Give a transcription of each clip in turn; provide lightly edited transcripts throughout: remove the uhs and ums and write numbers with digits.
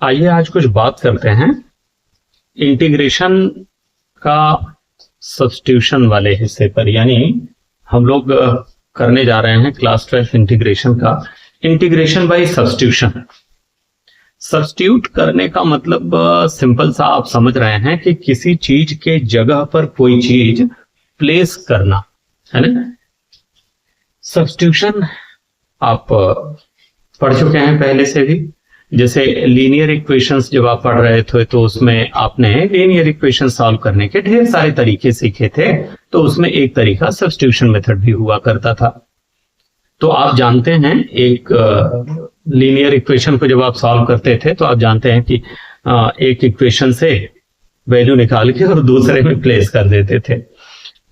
आइए आज कुछ बात करते हैं इंटीग्रेशन का सब्स्टिट्यूशन वाले हिस्से पर। यानी हम लोग करने जा रहे हैं क्लास 12 इंटीग्रेशन का इंटीग्रेशन बाय सब्स्टिट्यूशन। सब्स्टिट्यूट करने का मतलब सिंपल सा आप समझ रहे हैं कि किसी चीज के जगह पर कोई चीज प्लेस करना, है ना। सब्स्टिट्यूशन आप पढ़ चुके हैं पहले से भी। जैसे लीनियर इक्वेशंस जब आप पढ़ रहे थे तो उसमें आपने लीनियर इक्वेशन सॉल्व करने के ढेर सारे तरीके सीखे थे, तो उसमें एक तरीका सब्स्टिट्यूशन मेथड भी हुआ करता था। तो आप जानते हैं एक लीनियर इक्वेशन को जब आप सॉल्व करते थे तो आप जानते हैं कि एक इक्वेशन से वैल्यू निकाल के और दूसरे में प्लेस कर देते थे,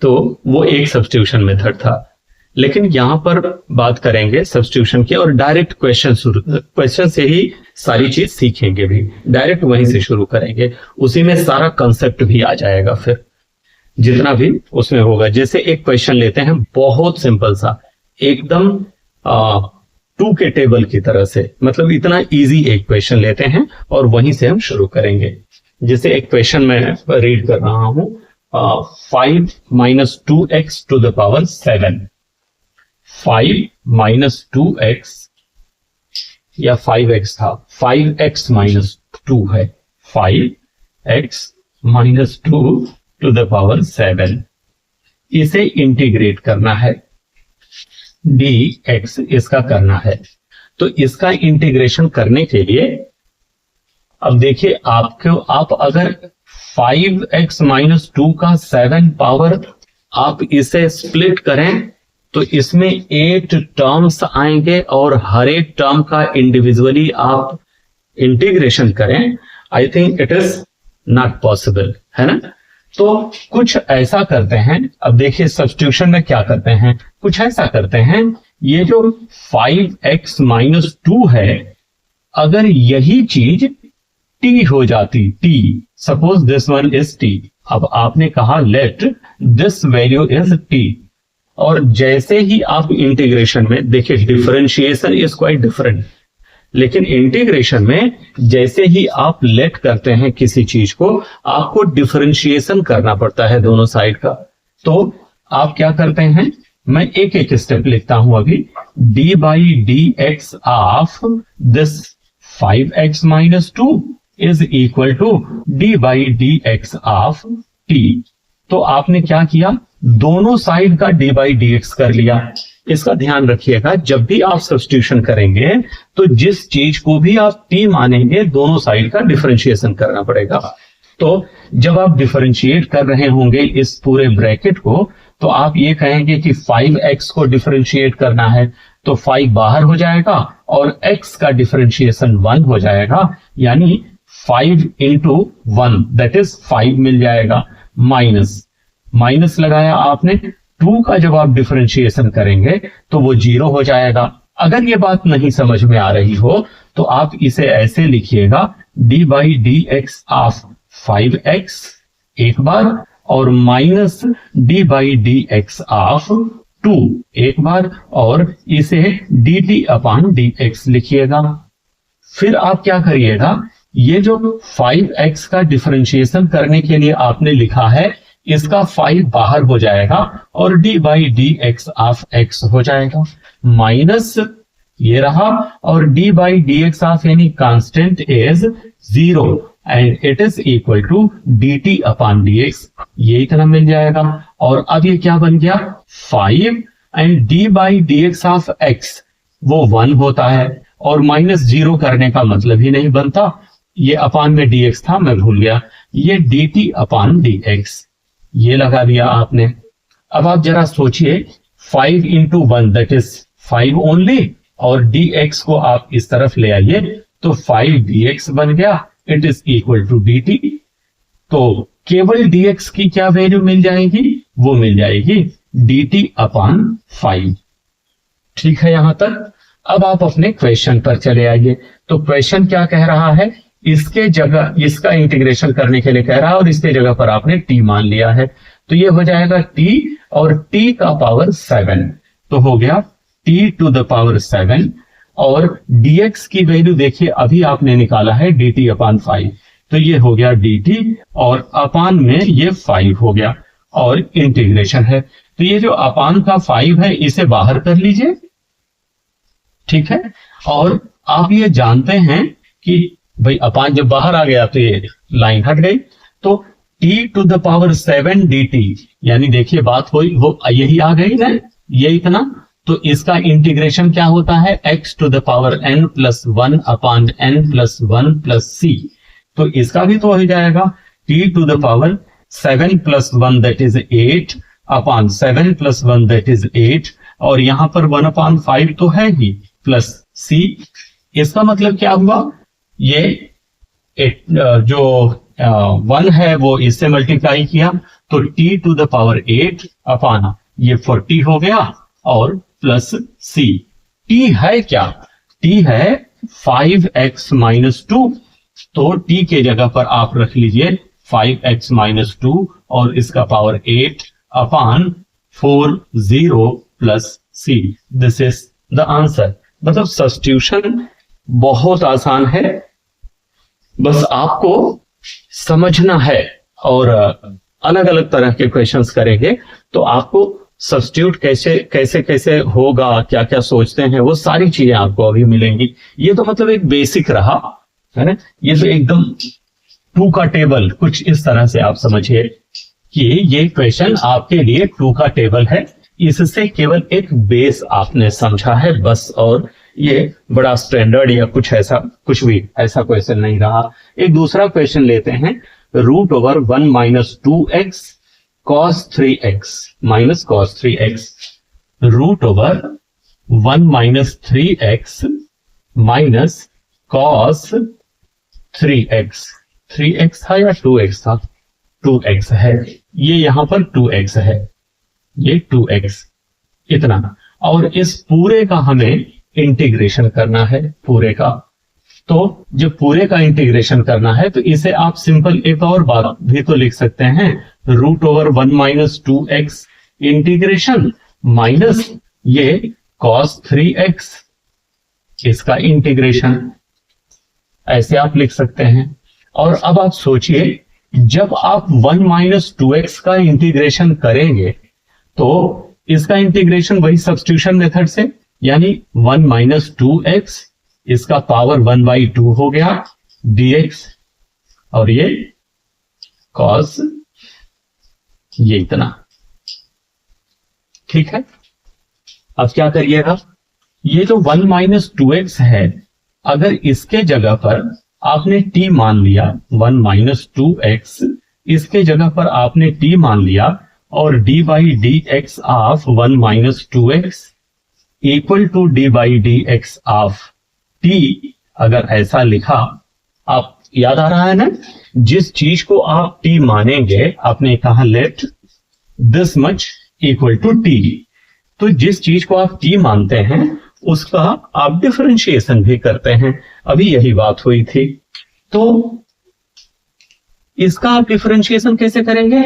तो वो एक सब्स्टिट्यूशन मेथड था। लेकिन यहां पर बात करेंगे सब्स्टिट्यूशन की और डायरेक्ट क्वेश्चन से ही सारी चीज सीखेंगे भी, डायरेक्ट वहीं से शुरू करेंगे, उसी में सारा कंसेप्ट भी आ जाएगा फिर जितना भी उसमें होगा। जैसे एक क्वेश्चन लेते हैं बहुत सिंपल सा, एकदम 2 के टेबल की तरह से, मतलब इतना इजी एक क्वेश्चन लेते हैं और वहीं से हम शुरू करेंगे। जैसे एक क्वेश्चन मैं रीड कर रहा हूं, 5 - 2x to the power 7। 5 - 2x या 5x था, 5x - 2 है, 5x - 2 to the power 7। इसे इंटीग्रेट करना है, dx इसका करना है। तो इसका इंटीग्रेशन करने के लिए अब देखिए आप अगर 5x - 2 का 7 पावर आप इसे स्प्लिट करें तो इसमें 8 टर्म्स आएंगे और हर एक टर्म का इंडिविजुअली आप इंटीग्रेशन करें, I think it is not possible, है ना। तो कुछ ऐसा करते हैं, अब देखिए सब्स्टिट्यूशन में क्या करते हैं, कुछ ऐसा करते हैं, ये जो 5x - 2 है, अगर यही चीज t हो जाती, t, suppose this one is t, अब आपने कहा let this value is t, और जैसे ही आप इंटीग्रेशन में देखिए, डिफरेंशिएशन इज क्वाइट डिफरेंट, लेकिन इंटीग्रेशन में जैसे ही आप लेट करते हैं किसी चीज को, आपको डिफरेंशिएशन करना पड़ता है दोनों साइड का। तो आप क्या करते हैं, मैं एक एक स्टेप लिखता हूं अभी, d/dx of this 5x - 2 is equal to d/dx of t। तो आपने क्या किया, दोनों साइड का d/dx कर लिया। इसका ध्यान रखिएगा, जब भी आप सब्स्टिट्यूशन करेंगे तो जिस चीज को भी आप t मानेंगे, दोनों साइड का डिफरेंशिएशन करना पड़ेगा। तो जब आप डिफरेंशिएट कर रहे होंगे इस पूरे ब्रैकेट को, तो आप ये कहेंगे कि 5x को डिफरेंशिएट करना है, तो 5 बाहर हो जाएगा और x का डिफरेंशिएशन 1 हो जाएगा, यानी 5 × 1 दैट इज 5 मिल जाएगा। माइनस लगाया आपने, 2 का जब आप डिफरेंशिएशन करेंगे तो वो 0 हो जाएगा। अगर ये बात नहीं समझ में आ रही हो तो आप इसे ऐसे लिखिएगा, d/dx ऑफ 5x एक बार और माइनस d/dx ऑफ 2 एक बार, और इसे dt/dx लिखिएगा। फिर आप क्या करिएगा, ये जो 5x का डिफरेंशिएशन करने के लिए आपने लिखा है, इसका 5 बाहर हो जाएगा और d/dx ऑफ x हो जाएगा, माइनस ये रहा, और d/dx of any constant is 0 and it is equal to dt/dx, ये इतना मिल जाएगा। और अब ये क्या बन गया, 5 एंड d/dx ऑफ x वो 1 होता है, और -0 करने का मतलब ही नहीं बनता, ये अपान में dx था, मैं भूल गया, ये dt/dx ये लगा दिया आपने। अब आप जरा सोचिए, 5 × 1 दैट इज 5 ओनली, और dx को आप इस तरफ ले आइए तो 5dx बन गया, it is equal to dt। तो केवल dx की क्या वैल्यू मिल जाएगी, वो मिल जाएगी dt/5। ठीक है यहां तक। अब आप अपने क्वेश्चन पर चले आइए। तो क्वेश्चन क्या कह रहा है, इसके जगह इसका इंटीग्रेशन करने के लिए कह रहा है और इसके जगह पर आपने t मान लिया है, तो ये हो जाएगा t और t का पावर 7, तो हो गया t to the power 7 और dx की वैल्यू देखिए अभी आपने निकाला है dt अपान 5, तो ये हो गया dt और अपान में ये 5 हो गया और इंटीग्रेशन है। तो ये जो अपान का 5 है इसे बाहर कर लीजिए, ठीक है। और आप ये जानते हैं कि भाई अपान जब बाहर आ गया तो ये लाइन हट गई, तो t to the power 7 dt, यानी देखिए बात हुई वो यही आ गई ना, ये इतना, तो इसका इंटीग्रेशन क्या होता है x to the power n plus 1 upon n plus 1 plus c, तो इसका भी तो हो जाएगा t to the power 7 plus 1 that is 8 upon 7 plus 1 that is 8, और यहां पर 1 अपान 5 तो है ही प्लस c। इसका मतलब क्या हुआ, ये जो 1 है वो इससे मल्टीप्लाई किया तो t टू द पावर 8 अपान ये 40 हो गया और प्लस c। t है क्या, t है 5x माइनस 2, तो t के जगह पर आप रख लीजिए 5x माइनस 2 और इसका power 8 upon 40 plus c। This is the answer. मतलब सब्स्टिट्यूशन बहुत आसान है, बस आपको समझना है। और अलग अलग तरह के क्वेश्चंस करेंगे तो आपको सब्स्टिट्यूट कैसे कैसे होगा, क्या क्या सोचते हैं, वो सारी चीजें आपको अभी मिलेंगी। ये तो मतलब एक बेसिक रहा है ना, ये तो एकदम 2 का टेबल कुछ इस तरह से आप समझिए कि ये क्वेश्चन आपके लिए 2 का टेबल है, इससे केवल एक बेस आपने समझा है बस, और ये बड़ा स्टैंडर्ड या कुछ ऐसा कुछ भी ऐसा क्वेश्चन नहीं रहा। एक दूसरा क्वेश्चन लेते हैं, root over 1 minus 2x cos 3x minus cos 3x, root over 1 minus 3x minus cos 3x, 3x था या 2x था, 2x है, ये यहां पर 2x है, ये 2x इतना, और इस पूरे का हमें इंटीग्रेशन करना है पूरे का। तो जब पूरे का इंटीग्रेशन करना है तो इसे आप सिंपल एक और बात भी तो लिख सकते हैं, root over 1 minus 2x integration minus ये cos 3x इसका इंटीग्रेशन, ऐसे आप लिख सकते हैं। और अब आप सोचिए जब आप 1 माइनस 2x का इंटीग्रेशन करेंगे तो इसका इंटीग्रेशन वही सब्स्टिट्यूशन मेथड से, यानी 1 माइनस 2x इसका पावर 1/2 हो गया dx, और ये cos ये इतना, ठीक है। अब क्या करिएगा, ये जो 1 माइनस 2x है अगर इसके जगह पर आपने t मान लिया, 1 माइनस 2x इसके जगह पर आपने t मान लिया, और d by d x of 1 minus 2x equal to d by d x of t, अगर ऐसा लिखा, आप याद आ रहा है ना, जिस चीज को आप t मानेंगे आपने कहा let this much equal to t, तो जिस चीज को आप t मानते हैं उसका आप डिफरेंशिएशन भी करते हैं, अभी यही बात हुई थी। तो इसका आप डिफरेंशिएशन कैसे करेंगे,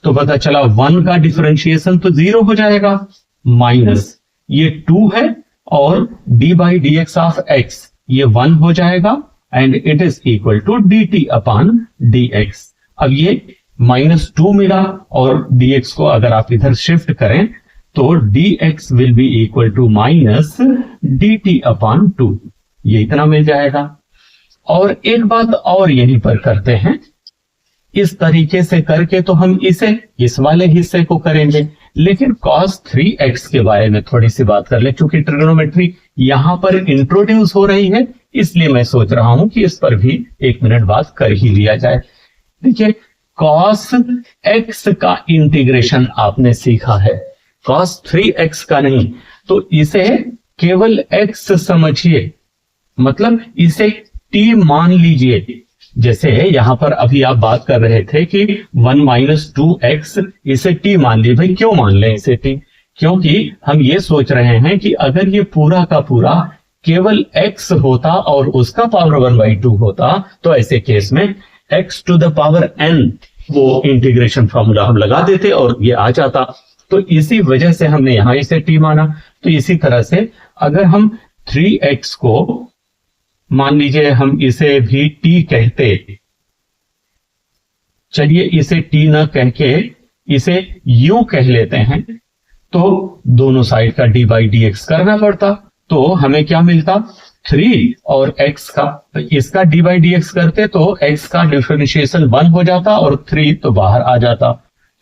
तो पता चला 1 का डिफरेंशिएशन तो 0 हो जाएगा, माइनस ये 2 है और d by d x of x ये 1 हो जाएगा, and it is equal to dt upon dx। अब ये -2 मिला और dx को अगर आप इधर शिफ्ट करें तो dx will be equal to minus dt upon 2, ये इतना मिल जाएगा। और एक बात और यहीं पर करते हैं, इस तरीके से करके तो हम इसे इस वाले हिस्से को करेंगे, लेकिन cos 3x के बारे में थोड़ी सी बात कर ले, क्योंकि ट्रिग्नोमेट्री यहां पर इंट्रोड्यूस हो रही है, इसलिए मैं सोच रहा हूं कि इस पर भी 1 मिनट बात कर ही लिया जाए। देखिए cos x का इंटीग्रेशन आपने सीखा है, cos 3x का नहीं, तो इसे केवल x समझिए, मतलब इसे t मान लीजिए। जैसे यहां पर अभी आप बात कर रहे थे कि 1 माइनस 2x इसे t मान ली, भाई क्यों मान लें इसे t, क्योंकि हम ये सोच रहे हैं कि अगर ये पूरा का पूरा केवल x होता और उसका पावर 1/2 होता तो ऐसे केस में x to the power n वो इंटीग्रेशन फॉर्मूला हम लगा देते और ये आ जाता, तो इसी वजह से हमने यहां इसे t माना। तो इसी तरह से अगर हम 3x को मान लीजिए हम इसे भी t कहते, चलिए इसे t न कह के इसे u कह लेते हैं, तो दोनों साइड का d बाई डी एक्स करना पड़ता, तो हमें क्या मिलता 3 और x का, इसका d बाई डी एक्स करते तो x का डिफरेंशिएशन 1 हो जाता और 3 तो बाहर आ जाता।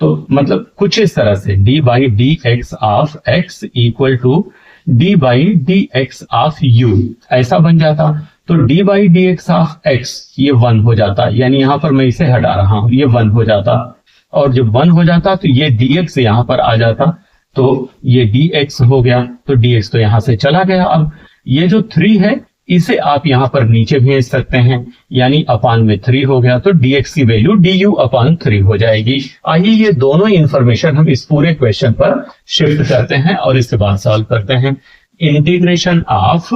तो मतलब कुछ इस तरह से d by d x of x equal to d by d x of u ऐसा बन जाता। तो d by d x of x ये 1 हो जाता, यानी यहां पर मैं इसे हटा रहा हूं, ये 1 हो जाता, और जब 1 हो जाता तो ये dx यहां पर आ जाता, तो ये dx हो गया, तो dx तो यहां से चला गया। अब ये जो 3 है इसे आप यहां पर नीचे भेज सकते हैं, यानी अपान में 3 हो गया, तो dx की वैल्यू du अपान 3 हो जाएगी। आइए ये दोनों इंफॉर्मेशन हम इस पूरे क्वेश्चन पर शिफ्ट करते हैं और इसके बाद सॉल्व करते हैं। इंटीग्रेशन ऑफ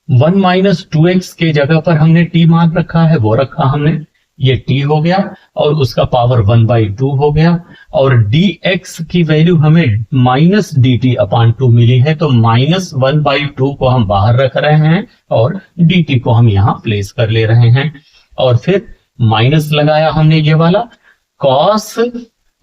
1 माइनस 2x के जगह पर हमने t मान रखा है, वो रखा हमने, ये t हो गया और उसका पावर 1/2 हो गया, और dx की वैल्यू हमें माइनस dt अपान 2 मिली है, तो माइनस 1/2 को हम बाहर रख रहे हैं और dt को हम यहां प्लेस कर ले रहे हैं, और फिर माइनस लगाया हमने ये वाला cos,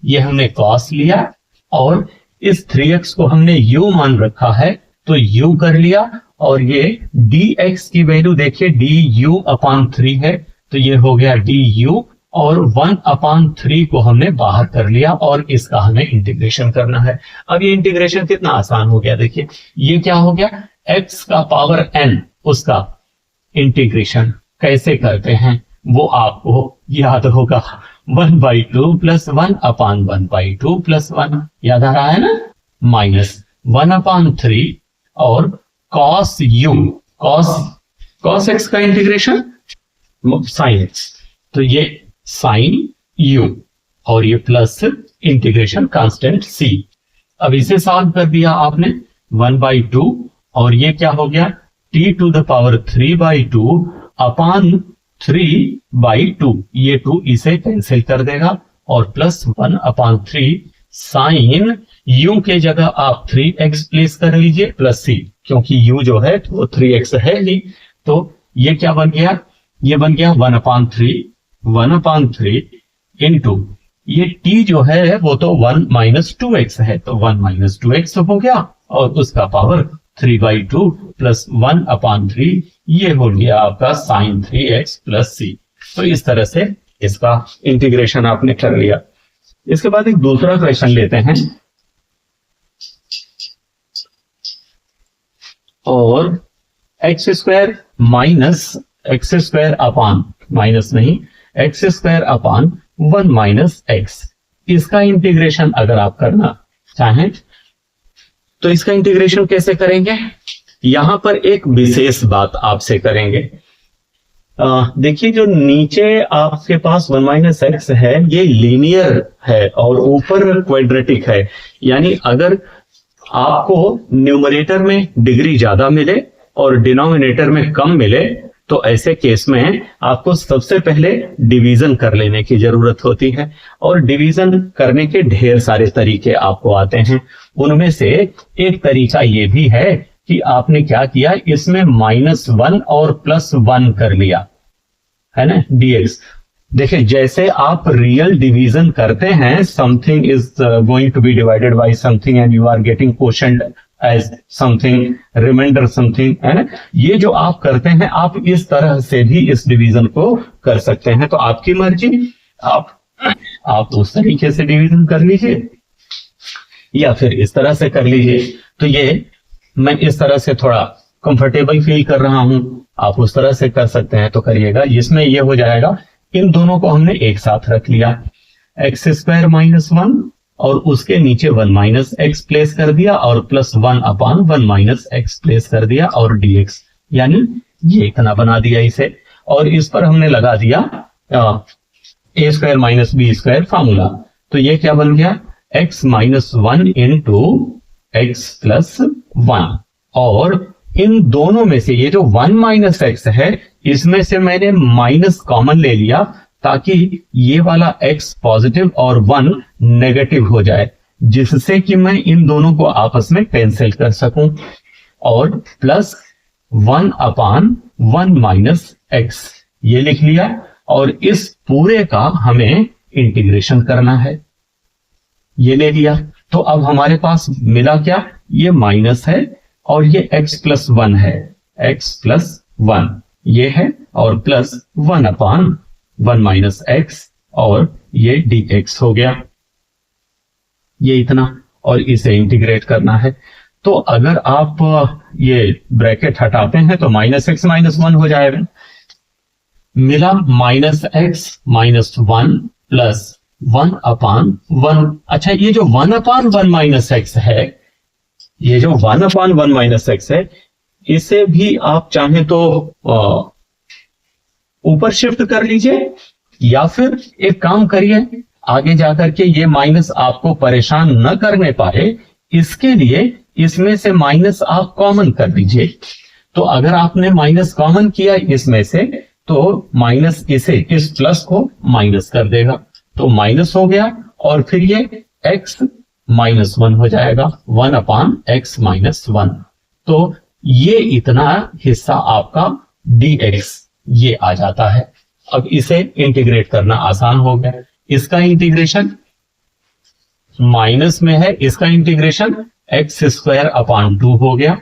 ये हमने cos लिया, और इस 3x को हमने u मान रखा है तो u कर लिया, और ये dx की वैल्यू देखिए du अपान 3 है, तो ये हो गया du, और 1/3 को हमने बाहर कर लिया और इसका हमें इंटीग्रेशन करना है। अब ये इंटीग्रेशन कितना आसान हो गया, देखिए ये क्या हो गया, x का पावर n उसका इंटीग्रेशन कैसे करते हैं वो आपको याद होगा, 1/2 प्लस 1/1/2 प्लस 1 याद आ रहा है ना, माइनस 1/3 और cos u, cos x का इंटीग्रेशन sin x, तो ये sin u और ये प्लस इंटीग्रेशन कांस्टेंट c। अब इसे सॉल्व कर दिया आपने 1/2, और ये क्या हो गया t to the power 3/2 upon 3/2, ये 2 इसे कैंसिल कर देगा, और प्लस 1/3 साइन u के जगह आप 3x प्लेस कर लीजिए प्लस c, क्योंकि u जो है वो 3x है ही, तो ये क्या बन गया, ये बन गया 1/3 इंटू ये t जो है वो तो 1 माइनस 2x है, तो 1 माइनस 2x हो गया, और उसका पावर 3/2 प्लस 1/3, ये हो गया आपका साइन 3x प्लस c। तो इस तरह से इसका इंटीग्रेशन आपने कर लिया। इसके बाद एक दूसरा क्वेश्चन लेते हैं, और x square minus x square upon, minus नहीं, x square upon 1 minus x, इसका इंटीग्रेशन अगर आप करना चाहें तो इसका इंटीग्रेशन कैसे करेंगे, यहां पर एक विशेष बात आपसे करेंगे। देखिए जो नीचे आपके पास 1 माइनस एक्स है ये लीनियर है और ऊपर क्वाड्रेटिक है, यानी अगर आपको न्यूमरेटर में डिग्री ज्यादा मिले और डिनोमिनेटर में कम मिले तो ऐसे केस में आपको सबसे पहले डिवीजन कर लेने की जरूरत होती है, और डिवीजन करने के ढेर सारे तरीके आपको आते हैं। उनमें से एक तरीका ये भी है कि आपने क्या किया, इसमें -1 और +1 कर लिया है ना, dx। देखिए जैसे आप रियल डिवीजन करते हैं, something is going to be divided by something and you are getting quotient as something, remainder something, है ना, ये जो आप करते हैं आप इस तरह से भी इस डिवीजन को कर सकते हैं। तो आपकी मर्जी, आप उस तरीके से डिवीजन कर लीजिए या फिर इस तरह से कर लीजिए। तो ये मैं इस तरह से थोड़ा कंफर्टेबल फील कर रहा हूं, आप उस तरह से कर सकते हैं तो करिएगा। इसमें ये हो जाएगा, इन दोनों को हमने एक साथ रख लिया, एक्स स्क्वायर -1 और उसके नीचे 1 माइनस एक्स प्लेस कर दिया और +1/1 माइनस एक्स प्लेस कर दिया और dx, यानी ये इतना बना दिया इसे, और इस पर हमने लगा दिया a square minus b square formula. तो ये क्या बन गया, x -1 इंटू एक्स प्लस 1, और इन दोनों में से ये जो 1 माइनस एक्स है इसमें से मैंने माइनस कॉमन ले लिया ताकि ये वाला x पॉजिटिव और 1 नेगेटिव हो जाए, जिससे कि मैं इन दोनों को आपस में कैंसिल कर सकूं। और प्लस 1/1 माइनस एक्स, ये लिख लिया। और इस पूरे का हमें इंटीग्रेशन करना है, ये ले लिया। तो अब हमारे पास मिला क्या, ये माइनस है और ये x+1 है, x+1 ये है, और प्लस 1/1 माइनस एक्स, और ये dx हो गया, ये इतना। और इसे इंटीग्रेट करना है। तो अगर आप ये ब्रैकेट हटाते हैं तो -x-1 हो जाएगा। मिला -x-1 प्लस 1/1। अच्छा, ये जो 1/1 माइनस एक्स है, ये जो 1/1 माइनस एक्स है, इसे भी आप चाहें तो ऊपर शिफ्ट कर लीजिए, या फिर एक काम करिए, आगे जाकर के ये माइनस आपको परेशान न करने पाए, इसके लिए इसमें से माइनस आप कॉमन कर दीजिए। तो अगर आपने माइनस कॉमन किया इसमें से, तो माइनस इसे, इस प्लस को माइनस कर देगा, तो माइनस हो गया। और फिर ये x-1 हो जाएगा, 1/x-1। तो ये इतना हिस्सा आपका dx ये आ जाता है। अब इसे इंटीग्रेट करना आसान हो गया। इसका इंटीग्रेशन माइनस में है, इसका इंटीग्रेशन x² हो गया,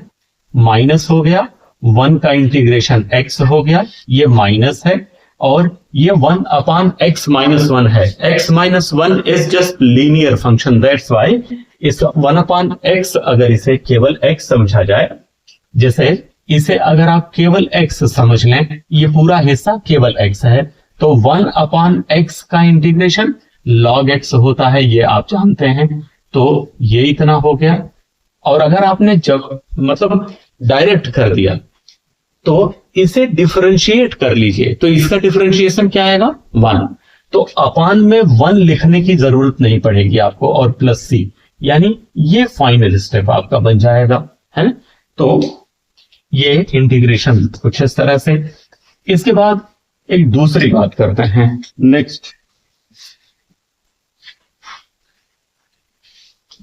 माइनस हो गया 1 का इंटीग्रेशन x हो गया, ये माइनस है, और ये 1/x-1 है। x-1 is just linear function, that's why इस 1/x, अगर इसे केवल x समझा जाए, जैसे इसे अगर आप केवल x समझ लें, ये पूरा हिस्सा केवल x है, तो 1/x का इंटीग्रेशन log x होता है, ये आप जानते हैं। तो ये इतना हो गया। और अगर आपने जब मतलब डायरेक्ट कर दिया, तो इसे डिफरेंशिएट कर लीजिए, तो इसका डिफरेंशिएशन क्या आएगा, 1। तो अपान में 1 लिखने की जरूरत नहीं पड़ेगी आपको, और प्लस c, यानी ये फाइनल स्टेप आपका बन जाएगा, है ना। तो ये इंटीग्रेशन कुछ इस तरह से। इसके बाद एक दूसरी बात करते हैं,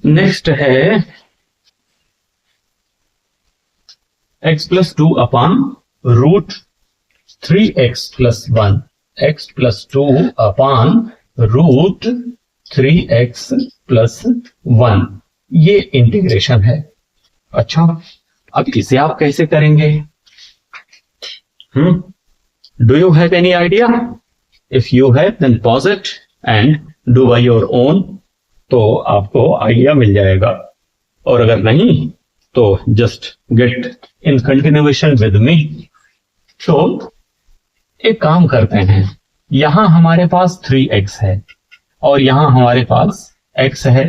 नेक्स्ट है x+2/√3x+1, x+2/√3x+1, ये इंटीग्रेशन है। अच्छा, अब इसे आप कैसे करेंगे? Do you have any idea? If you have then pause it and do by your own, तो आपको आइडिया मिल जाएगा। और अगर नहीं तो just get in continuation with me. तो एक काम करते हैं, यहां हमारे पास 3x है और यहां हमारे पास x है।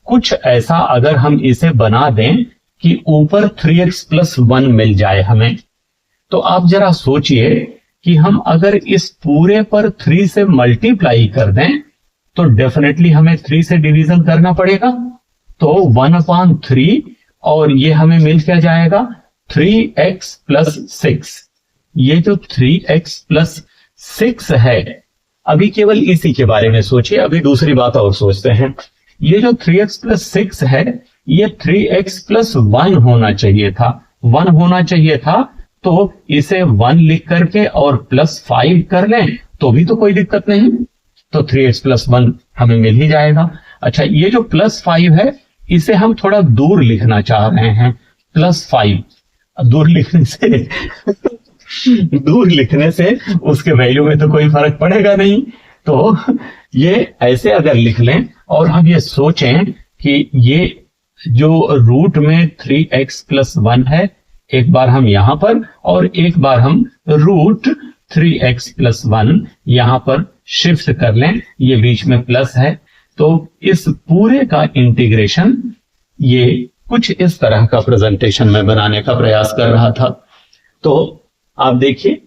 कुछ ऐसा अगर हम इसे बना दें कि ऊपर 3x+1 मिल जाए हमें, तो आप जरा सोचिए कि हम अगर इस पूरे पर 3 से मल्टीप्लाई कर दें, तो डेफिनेटली हमें 3 से डिवीजन करना पड़ेगा। तो 1/3, और ये हमें मिल क्या जाएगा, 3x+6। ये जो 3x+6 है, अभी केवल इसी के बारे में सोचिए, अभी दूसरी बात और सोचते हैं। ये जो 3x+6 है, ये 3x+1 होना चाहिए था, 1 होना चाहिए था। तो इसे 1 लिख करके और +5 कर लें तो भी तो कोई दिक्कत नहीं, तो 3x+1 हमें मिल ही जाएगा। अच्छा, ये जो +5 है, इसे हम थोड़ा दूर लिखना चाह रहे हैं, +5। दूर लिखने से उसके वैल्यू में तो कोई फर्क पड़ेगा नहीं। तो ये ऐसे अगर लिख लें, और हम ये सोचें कि ये जो रूट में 3x+1 है, एक बार हम यहां पर और एक बार हम √3x+1 यहां पर शिफ्ट कर लें, ये बीच में प्लस है। तो इस पूरे का इंटीग्रेशन, ये कुछ इस तरह का प्रेजेंटेशन में बनाने का प्रयास कर रहा था। तो आप देखिए,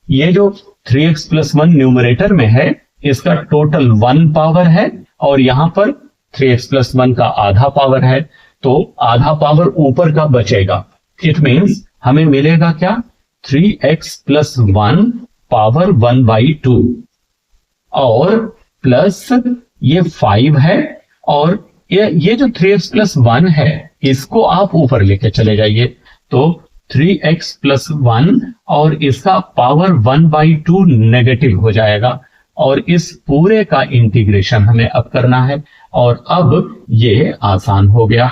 ये जो 3x+1 न्यूमरेटर में है, इसका टोटल 1 पावर है, और यहां पर 3x+1 का आधा पावर है, तो आधा पावर ऊपर का बचेगा। इट मीन्स हमें मिलेगा क्या, 3x+1 पावर 1/2, और प्लस ये 5 है, और ये जो 3x+1 है, इसको आप ऊपर लेके चले जाइए, तो 3x प्लस 1 और इसका पावर 1/2 नेगेटिव हो जाएगा और इस पूरे का इंटीग्रेशन हमें अब करना है। और अब ये आसान हो गया।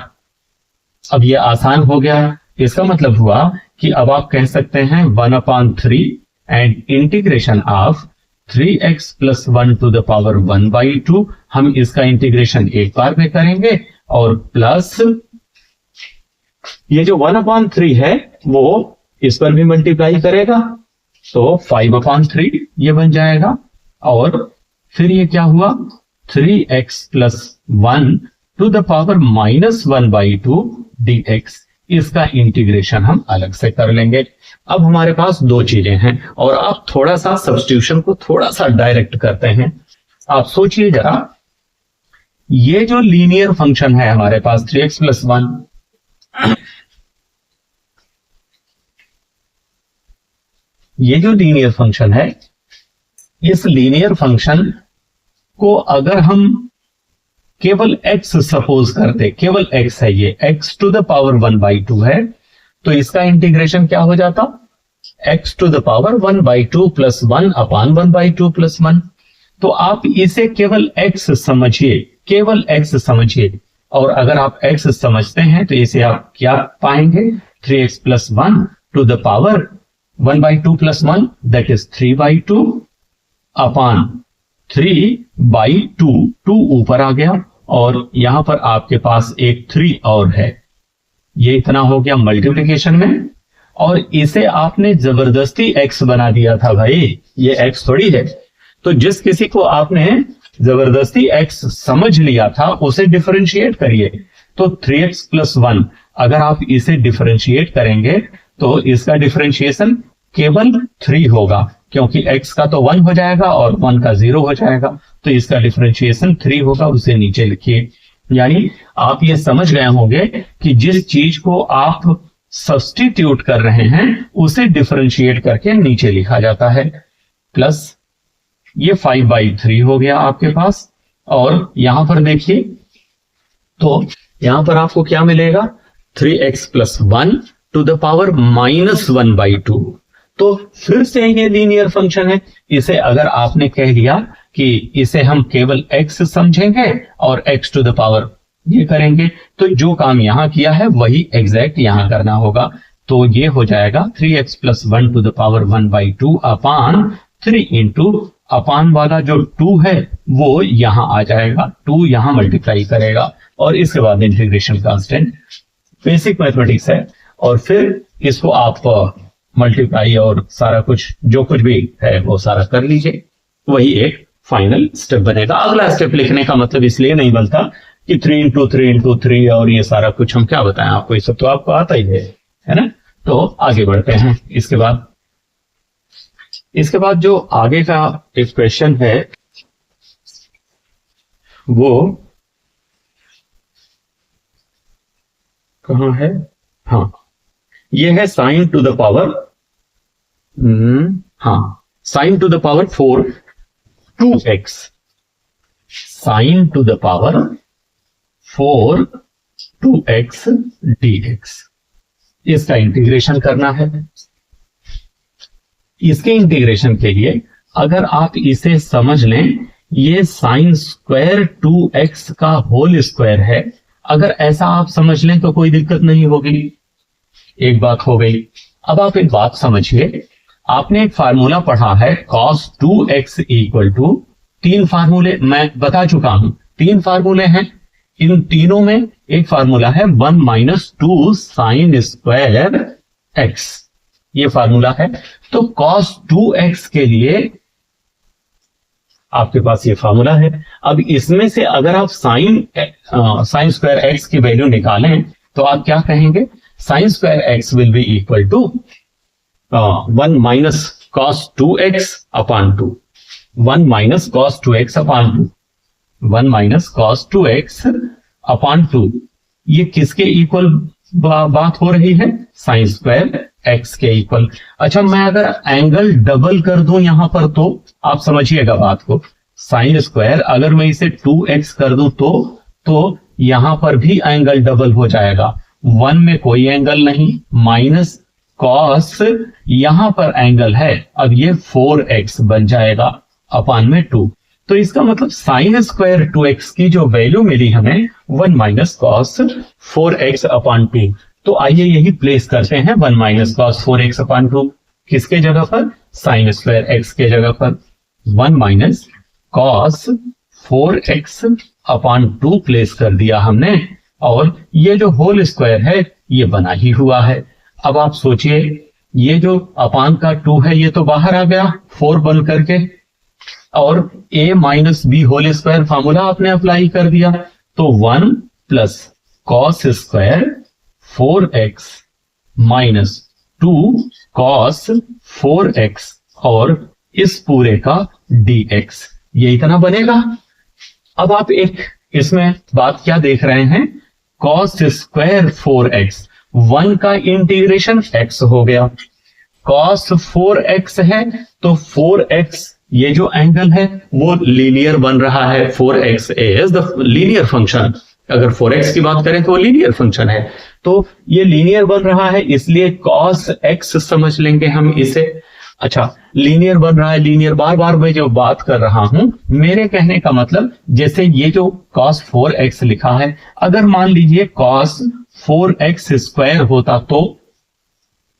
अब ये आसान हो गया, इसका मतलब हुआ कि अब आप कह सकते हैं 1/3 and integration of 3x plus 1 to the power 1/2। हम इसका इंटीग्रेशन एक बार में करेंगे और प्लस ये जो 1/3 है वो इस पर भी मल्टीप्लाई करेगा, तो 5/3 ये बन जाएगा। और फिर ये क्या हुआ, 3x plus 1 to the power -1/2 dx। इसका इंटीग्रेशन हम अलग से कर लेंगे। अब हमारे पास दो चीजें हैं और आप थोड़ा सा सब्स्टिट्यूशन को थोड़ा सा डायरेक्ट करते हैं। आप सोचिए जरा, ये जो लीनियर फंक्शन है हमारे पास 3x प्लस 1, ये जो लीनियर फंक्शन है, इस लीनियर फंक्शन को अगर हम केवल x सपोज करते, केवल x है, ये x टू द पावर 1/2 है, तो इसका इंटीग्रेशन क्या हो जाता, x to the power 1/2 plus 1 upon 1/2 plus 1। तो आप इसे केवल x समझिए, केवल x समझिए। और अगर आप x समझते हैं तो इसे आप क्या पाएंगे, 3x plus 1 to the power 1/2 plus 1 that is 3/2 upon 3/2, 2 ऊपर आ गया और यहां पर आपके पास एक 3 और है, ये इतना हो गया मल्टीप्लिकेशन में। और इसे आपने जबरदस्ती x बना दिया था भाई, ये x थोड़ी है। तो जिस किसी को आपने जबरदस्ती x समझ लिया था उसे डिफरेंशिएट करिए। तो 3x प्लस 1 अगर आप इसे डिफरेंशिएट करेंगे तो इसका डिफरेंशिएशन केवल 3 होगा, क्योंकि x का तो 1 हो जाएगा और 1 का 0 हो जाएगा, तो इसका डिफरेंशिएशन 3 होगा, उसे नीचे लिखिए। यानी आप ये समझ गए होंगे कि जिस चीज को आप सब्स्टिट्यूट कर रहे हैं उसे डिफरेंशिएट करके नीचे लिखा जाता है। प्लस ये 5/3 हो गया आपके पास। और यहां पर देखिए, तो यहां पर आपको क्या मिलेगा, 3x plus 1 to the power -1/2। तो फिर से ये लीनियर फंक्शन है। इसे अगर आपने कह दिया कि इसे हम केवल x समझेंगे और x टू द पावर ये करेंगे, तो जो काम यहां किया है वही एग्जैक्ट यहां करना होगा। तो ये हो जाएगा 3x plus 1 to the power 1/2 upon 3 into upon वाला जो 2 है वो यहां आ जाएगा, 2 यहां मल्टीप्लाई करेगा और इसके बाद इंटीग्रेशन कांस्टेंट। बेसिक मैथमेटिक्स है। और फिर इसको आप मल्टीप्लाई और सारा कुछ जो कुछ भी है वो सारा कर लीजिए, वही एक फाइनल स्टेप बनेगा। अगला स्टेप लिखने का मतलब इसलिए नहीं बनता कि 3 इंटू 3 इंटू 3 और ये सारा कुछ हम क्या बताएं आपको, ये सब तो आपको आता ही है ना। तो आगे बढ़ते हैं। इसके बाद जो आगे का एक क्वेश्चन है वो कहां है, हाँ ये है sign to the power, sign to the power 4 2x, sign to the power 4 2x dx। इसका इंटीग्रेशन करना है। इसके इंटीग्रेशन के लिए अगर आप इसे समझ लें, ये साइन स्क्वायर 2x का होल स्क्वायर है, अगर ऐसा आप समझ लें तो कोई दिक्कत नहीं होगी। एक बात हो गई। अब आप एक बात समझिए, आपने एक फार्मूला पढ़ा है cos 2x इक्वल टू, 3 फार्मूले मैं बता चुका हूं, 3 फार्मूले हैं। इन तीनों में एक फार्मूला है 1 - 2 साइन स्क्वायर x, ये फार्मूला है। तो cos 2x के लिए आपके पास ये फार्मूला है। अब इसमें से अगर आप साइन स्क्वायर x की वैल्यू निकालें तो आप क्या कहेंगे, sine square x will be equal to 1 minus cos 2x upon 2, 1 minus cos 2x upon 2, 1 minus cos 2x upon 2। ये किसके इक्वल बात हो रही है, साइन स्क्वायर x के इक्वल। अच्छा, मैं अगर एंगल डबल कर दूं यहां पर तो आप समझिएगा बात को, साइन स्क्वायर अगर मैं इसे 2x कर दूं तो यहां पर भी एंगल डबल हो जाएगा। 1 में कोई एंगल नहीं, माइनस कॉस यहां पर एंगल है, अब ये 4x बन जाएगा अपान में 2। तो इसका मतलब साइन स्क्वायर 2x की जो वैल्यू मिली हमें 1 माइनस कॉस 4x अपान 2। तो आइए यही प्लेस करते हैं 1 माइनस कॉस 4x अपान 2 किसके जगह पर, साइन स्क्वायर x के जगह पर। 1 माइनस कॉस 4x अपान 2 प्लेस कर दिया हमने, और ये जो होल स्क्वायर है ये बना ही हुआ है। अब आप सोचिए, ये जो अपान का 2 है ये तो बाहर आ गया 4 बन करके, और a माइनस बी होल स्क्वायर फॉर्मूला आपने अप्लाई कर दिया, तो 1 plus cos square 4x minus 2 cos 4x और इस पूरे का dx, ये इतना बनेगा। अब आप एक इसमें बात क्या देख रहे हैं, कॉस स्क्वायर 4x, 1 का इंटीग्रेशन x हो गया, कॉस 4x है तो 4x ये जो एंगल है वो लीनियर बन रहा है, 4x is the linear function. अगर 4x की बात करें तो वो लीनियर फंक्शन है, तो ये लीनियर बन रहा है, इसलिए cos x समझ लेंगे हम इसे। अच्छा, लीनियर बन रहा है, लीनियर बार बार मैं जो बात कर रहा हूं, मेरे कहने का मतलब जैसे ये जो cos 4x लिखा है, अगर मान लीजिए cos 4x स्क्वायर होता तो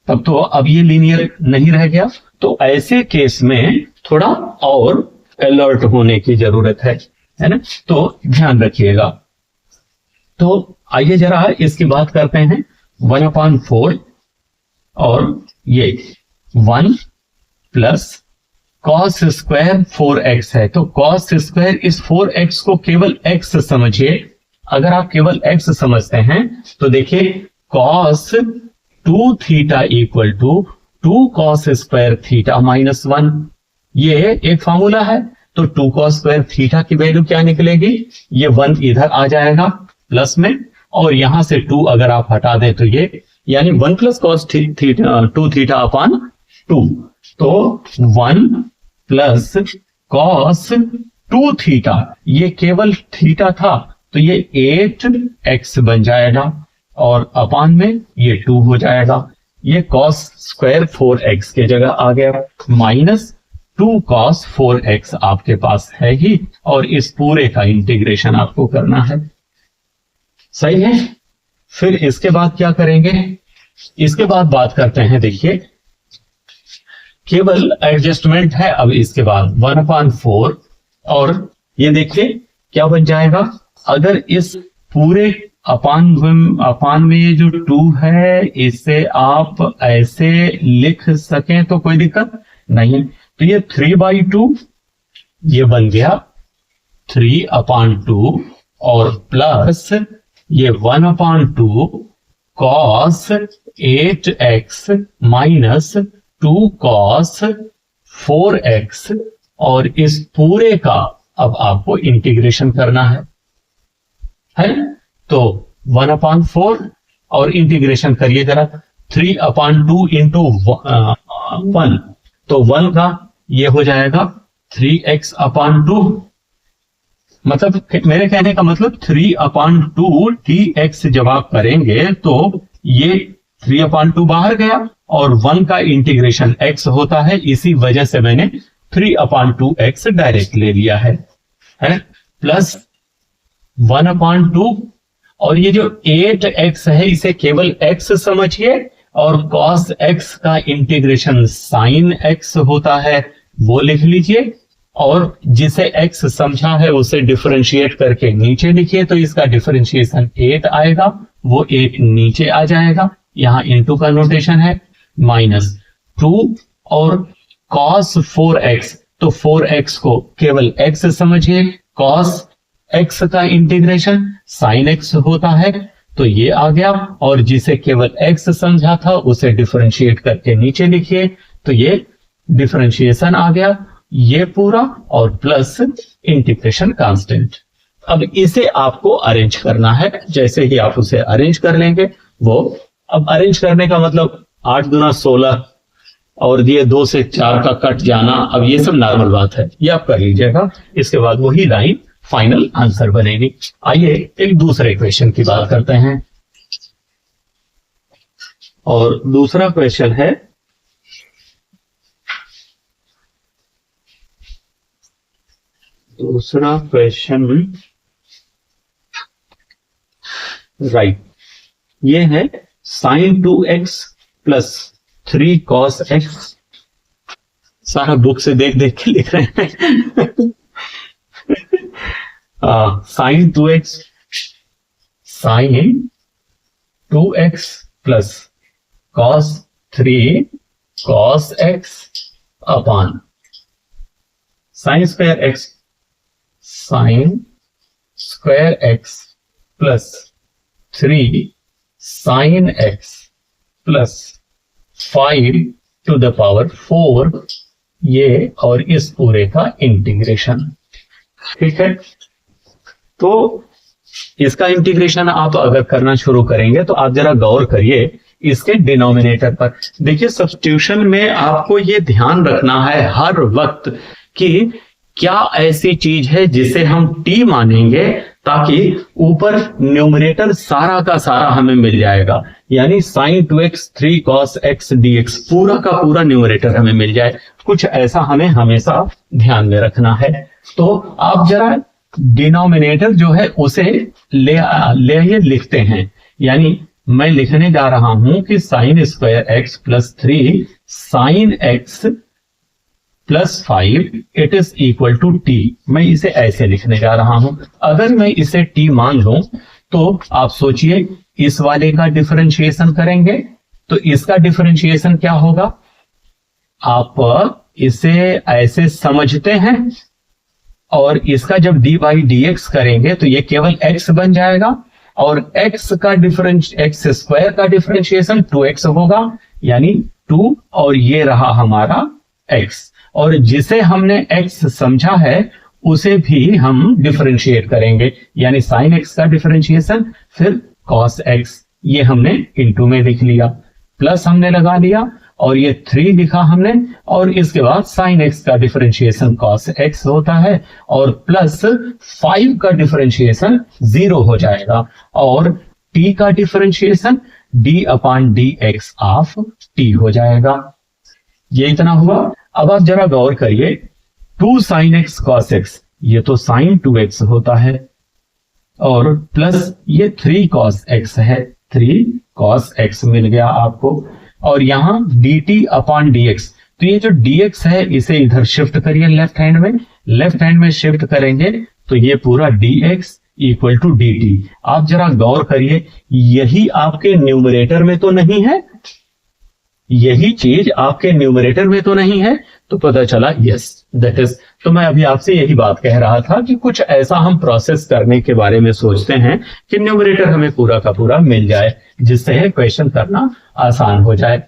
तब तो अब ये लीनियर नहीं रह गया। तो ऐसे केस में थोड़ा और अलर्ट होने की जरूरत है ना, तो ध्यान रखिएगा। तो आइए जरा इसकी बात करते हैं। 1/4 और ये 1 प्लस कॉस स्क्वायर 4x है, तो कॉस स्क्वायर इस 4x को केवल x समझिए। अगर आप केवल x समझते हैं तो देखिए cos 2 theta equal to 2 cos square theta minus 1, ये एक फॉर्मूला है। तो 2 कॉस स्क्वायर थीटा की वैल्यू क्या निकलेगी, ये 1 इधर आ जाएगा प्लस में, और यहां से 2 अगर आप हटा दें तो ये यानी 1 प्लस कॉस 2 थीटा अपान 2, तो 1 प्लस कॉस 2 थीटा, ये केवल थीटा था तो ये 8x बन जाएगा, और अपान में ये 2 हो जाएगा। ये कॉस स्क्वायर 4x के जगह आ गया, माइनस 2 कॉस 4x आपके पास है ही, और इस पूरे का इंटीग्रेशन आपको करना है। सही है। फिर इसके बाद क्या करेंगे, इसके बाद बात करते हैं, देखिए केवल एडजस्टमेंट है। अब इसके बाद 1/4 और ये देखिए क्या बन जाएगा, अगर इस पूरे अपान में ये जो 2 है इसे आप ऐसे लिख सकें तो कोई दिक्कत नहीं। तो ये 3/2 ये बन गया 3/2 और प्लस ये 1/2 cos 8x minus 2 cos 4x, और इस पूरे का अब आपको इंटीग्रेशन करना है। तो 1/4 और इंटीग्रेशन करिए जरा, 3/2 इंटू 1, तो 1 का ये हो जाएगा 3x/2, मतलब मेरे कहने का मतलब 3/2 dx जब आप करेंगे तो ये 3/2 बाहर गया और 1 का इंटीग्रेशन x होता है, इसी वजह से मैंने 3/2x डायरेक्ट ले लिया है प्लस 1/2, और ये जो 8x है इसे केवल x समझिए, और cos x का इंटीग्रेशन sin x होता है वो लिख लीजिए, और जिसे x समझा है उसे डिफरेंशिएट करके नीचे लिखिए, तो इसका डिफरेंशिएशन 8 आएगा, वो 8 नीचे आ जाएगा, यहां इनटू का नोटेशन है, माइनस 2 और cos 4x, तो 4x को केवल x समझिए, cos x का इंटीग्रेशन sin x होता है, तो ये आ गया, और जिसे केवल x समझा था उसे डिफरेंशिएट करके नीचे लिखिए, तो ये डिफरेंशिएशन आ गया, ये पूरा, और प्लस इंटीग्रेशन कांस्टेंट। अब इसे आपको अरेंज करना है, जैसे ही आप उसे अरेंज कर लेंगे वो, अब अरेंज करने का मतलब 8 दूना 16 और ये 2 से 4 का कट जाना, अब ये सब नॉर्मल बात है, ये आप कर लीजिएगा। इसके बाद वही लाइन फाइनल आंसर बनेगी। आइए एक दूसरे क्वेश्चन की बात करते हैं। और दूसरा क्वेश्चन है राइट, ये है sine 2x plus 3 cos x। सारा बुक से देख देख के लिख रहे हैं। Sine 2x plus cos 3 cos x upon sine square x plus 3 sine x plus 5 to the power 4, ये और इस पूरे का इंटीग्रेशन। ठीक है, तो इसका इंटीग्रेशन आप अगर करना शुरू करेंगे तो आप जरा गौर करिए इसके डिनोमिनेटर पर। देखिए, सब्स्टिट्यूशन में आपको ये ध्यान रखना है हर वक्त कि क्या ऐसी चीज है जिसे हम t मानेंगे ताकि ऊपर न्यूमरेटर सारा का सारा हमें मिल जाएगा, यानी sign 2x 3 cos x dx पूरा का पूरा न्यूमरेटर हमें मिल जाए। कुछ ऐसा हमें हमेशा ध्यान में रखना है। तो आप जरा डिनोमिनेटर जो है उसे ले लिखते हैं, यानी मैं लिखने जा रहा हूं कि sine square x plus 3 sine x plus 5 it is equal to t. मैं इसे ऐसे लिखने जा रहा हूं। अगर मैं इसे टी मान लूं तो आप सोचिए इस वाले का डिफरेंशिएशन करेंगे तो इसका डिफरेंशिएशन क्या होगा। आप इसे ऐसे समझते हैं और इसका जब डी बाई डी एक्स करेंगे तो ये केवल x बन जाएगा और x स्क्वायर का डिफरेंशिएशन 2x होगा, यानी 2 और ये रहा हमारा x, और जिसे हमने x समझा है उसे भी हम डिफरेंशिएट करेंगे, यानी साइन x का डिफरेंशिएशन फिर cos x, ये हमने इनटू में लिख लिया, प्लस हमने लगा लिया और ये 3 लिखा हमने, और इसके बाद साइन x का डिफरेंशिएशन cos x होता है और प्लस 5 का डिफरेंशिएशन 0 हो जाएगा और t का differentiation d upon D x of t हो जाएगा। ये इतना हुआ। अब आप जरा गौर करिए 2 साइन x cos x, ये तो साइन 2x होता है और प्लस ये 3 cos x है, 3 cos x मिल गया आपको, और यहां dt अपॉन dx, तो ये जो dx है इसे इधर शिफ्ट करिए लेफ्ट हैंड में शिफ्ट करेंगे तो ये पूरा dx इक्वल टू dt। आप जरा गौर करिए, यही आपके न्यूमरेटर में तो नहीं है, यही चीज आपके न्यूमरेटर में तो नहीं है, तो पता चला यस दैट इज। तो मैं अभी आपसे यही बात कह रहा था कि कुछ ऐसा हम प्रोसेस करने के बारे में सोचते हैं कि न्यूमरेटर हमें पूरा का पूरा मिल जाए, जिससे क्वेश्चन करना आसान हो जाए।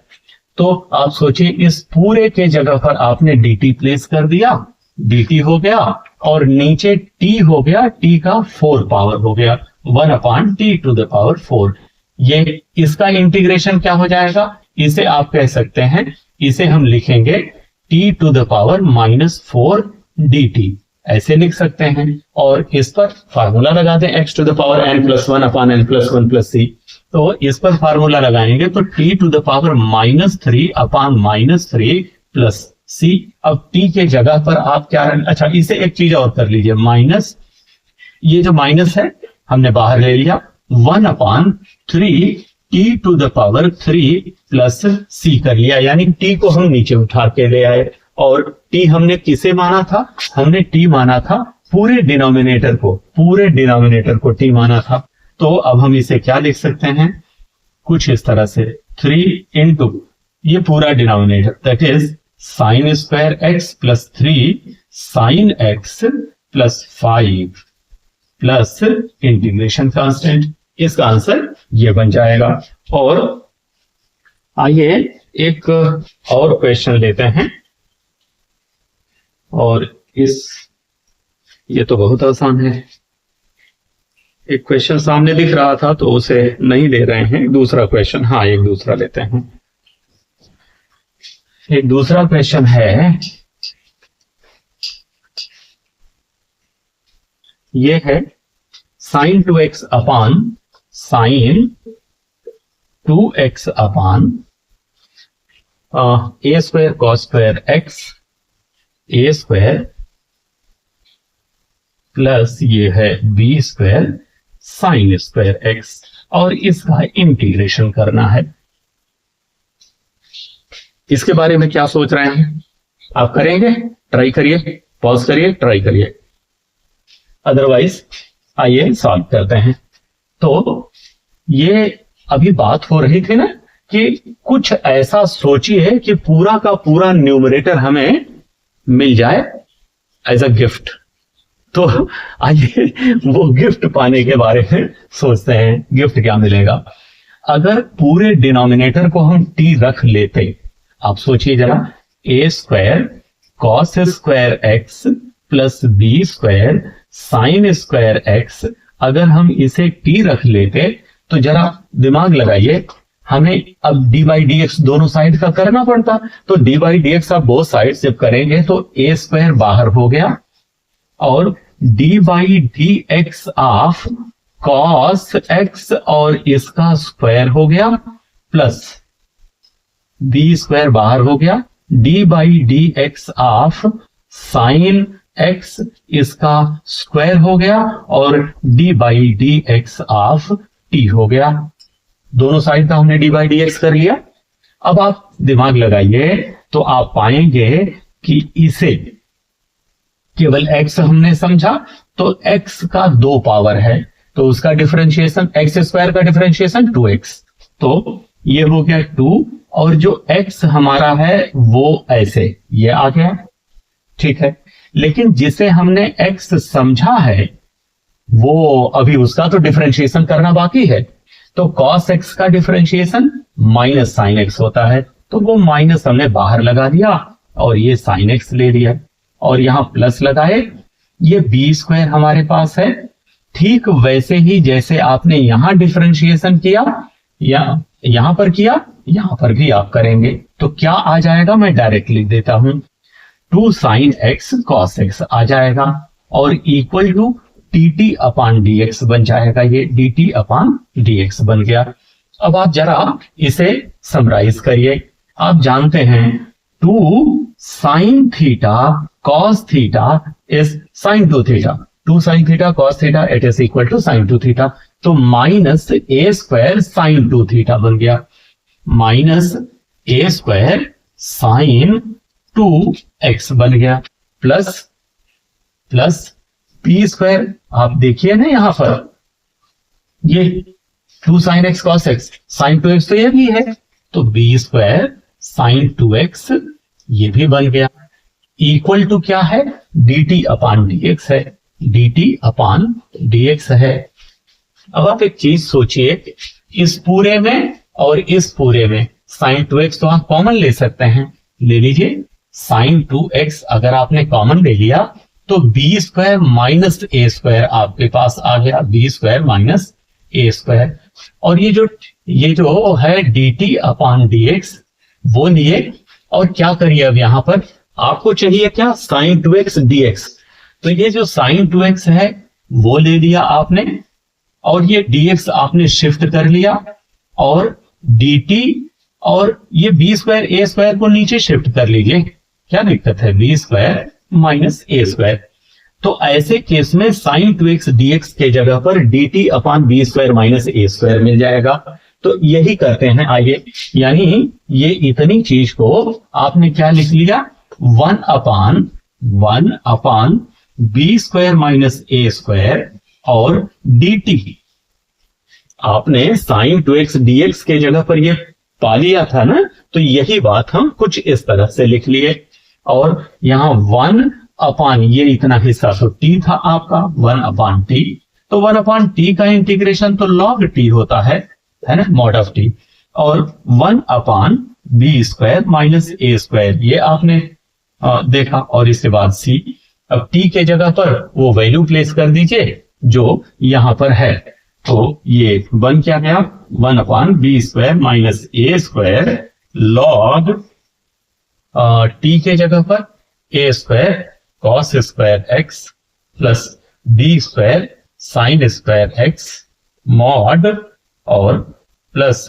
तो आप सोचिए इस पूरे के जगह पर आपने dt प्लेस कर दिया, dt हो गया और नीचे t हो गया, t का 4 पावर हो गया, 1 upon t to the power 4। ये इसका इंटीग्रेशन क्या हो जाएगा, इसे आप कह सकते हैं, इसे हम लिखेंगे t to the power -4 dt, ऐसे लिख सकते हैं। और इस पर फार्मूला लगा दें x to the power n+1 upon n+1+c, तो इस पर फार्मूला लगाएंगे तो t to the power -3 upon -3 plus c। अब t के जगह पर आप क्या, अच्छा इसे एक चीज और कर लीजिए, माइनस, ये जो माइनस है हमने बाहर ले लिया, 1 upon 3 t to the power 3 plus c कर लिया, यानी t को हम नीचे उठा के ले आए। और t हमने किसे माना था, हमने t माना था पूरे डिनोमिनेटर को t माना था। तो अब हम इसे क्या लिख सकते हैं, कुछ इस तरह से 3 इंटू ये पूरा denominator that is sine square x plus 3 sine x plus 5 plus integration constant, इसका आंसर ये बन जाएगा। और आइए एक और क्वेश्चन लेते हैं, और ये तो बहुत आसान है, एक क्वेश्चन सामने दिख रहा था तो उसे नहीं ले रहे हैं, दूसरा क्वेश्चन, हाँ एक दूसरा लेते हैं। एक दूसरा क्वेश्चन है, ये है sine 2x upon sine 2x upon a square cos square x a square plus ये है b square sine square x, और इसका इंटीग्रेशन करना है। इसके बारे में क्या सोच रहे हैं आप? करेंगे? ट्राई करिए, पॉज करिए, ट्राई करिए, अदरवाइज आइए सॉल्व करते हैं। तो ये अभी बात हो रही थी ना कि कुछ ऐसा सोचिए कि पूरा का पूरा न्यूमरेटर हमें मिल जाए एज अ गिफ्ट। तो आइए वो गिफ्ट पाने के बारे में सोचते हैं। गिफ्ट क्या मिलेगा अगर पूरे डिनोमिनेटर को हम टी रख लेते? आप सोचिए जरा, a square cos square x plus b square sine square x, अगर हम इसे टी रख लेते तो जरा दिमाग लगाइए, हमें अब डी बाई डी एक्स दोनों साइड का करना पड़ता। तो डी बाई डी एक्स आप बोथ साइड जब करेंगे तो ए स्क्वायर बाहर हो गया और D by d x of cos x और इसका स्क्वायर हो गया प्लस बी स्क्वायर बाहर हो गया, D by d x of sine x इसका स्क्वायर हो गया और D by d x of T हो गया। दोनों साइड का हमने डी बाई डी एक्स कर लिया। अब आप दिमाग लगाइए तो आप पाएंगे कि इसे केवल x हमने समझा तो x का 2 पावर है तो उसका डिफरेंशिएशन एक्स स्क्वायर का डिफरेंशिएशन 2x, तो ये हो गया 2 और जो x हमारा है वो ऐसे ये आ गया, ठीक है। लेकिन जिसे हमने x समझा है वो अभी उसका तो डिफरेंशिएशन करना बाकी है। तो cos x का डिफरेंशिएशन माइनस साइन x होता है, तो वो माइनस हमने बाहर लगा दिया और ये साइन x ले लिया और यहां प्लस लगाए, ये बी स्क्वायर हमारे पास है। ठीक वैसे ही जैसे आपने यहां डिफरेंशिएशन किया या यहां पर किया, यहां पर भी आप करेंगे तो क्या आ जाएगा, मैं डायरेक्ट लिख देता हूं, 2 साइन एक्स कॉस एक्स आ जाएगा और equal to t t upon d x बन जाएगा। ये d t upon d x बन गया। अब आप जरा इसे समराइज करिए। आप जानते हैं 2 sine theta cos theta is sine 2 theta, 2 sine theta cos theta it is equal to sine 2 theta, तो minus a square sine 2 theta बन गया, minus a square sine 2 x बन गया प्लस प्लस पी स्क्वायर। आप देखिए ना यहां पर ये 2 sine x cos x sine 2 x तो ये भी है, तो बी स्क्वायर साइन 2 एक्स ये भी बन गया इक्वल टू क्या है, D t upon d x है, D t upon d x है। अब आप एक चीज सोचिए, इस पूरे में और इस पूरे में साइन 2x तो आप कॉमन ले सकते हैं, ले लीजिए। साइन 2x अगर आपने कॉमन ले लिया तो B square minus a square आपके पास आ गया, B square minus a square. और ये जो है D t upon d x वो लिए और क्या करिए, अब यहां पर आपको चाहिए क्या, साइन 2x dx, तो ये जो साइन 2x है वो ले लिया आपने और ये dx आपने शिफ्ट कर लिया और dt और ये बी स्क्वायर ए स्क्वायर को नीचे शिफ्ट कर लीजिए, क्या दिक्कत है, b square minus a square. तो ऐसे केस में साइन 2x dx के जगह पर dt upon b square minus a square मिल जाएगा। तो यही करते हैं आइए, यानी ये इतनी चीज को आपने क्या लिख लिया, 1 upon b square minus a square और dt आपने साइन 2x dx के जगह पर ये पा लिया था ना, तो यही बात हम कुछ इस तरह से लिख लिए और यहां 1 अपान ये इतना हिस्सा तो t था आपका, 1 अपान t, तो 1 अपान t का इंटीग्रेशन तो log t होता है ना, मॉड ऑफ t, और 1 upon b square minus a square ये आपने देखा और इसके बाद c। अब t के जगह पर वो वैल्यू प्लेस कर दीजिए जो यहां पर है, तो ये बन क्या गया, 1 upon b square minus a square log t के जगह पर a square cos square x plus b square sine square x mod और प्लस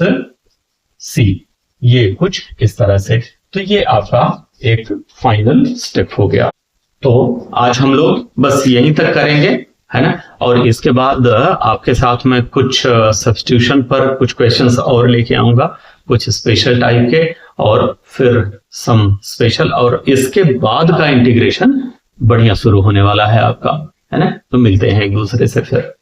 सी, ये कुछ इस तरह से। तो ये आपका एक फाइनल स्टेप हो गया। तो आज हम लोग बस यहीं तक करेंगे, है ना। और इसके बाद आपके साथ में कुछ सब्स्टिट्यूशन पर कुछ क्वेश्चंस और लेके आऊंगा, कुछ स्पेशल टाइप के, और फिर सम स्पेशल, और इसके बाद का इंटीग्रेशन बढ़िया शुरू होने वाला है आपका, है ना। तो मिलते हैं एक दूसरे से फिर।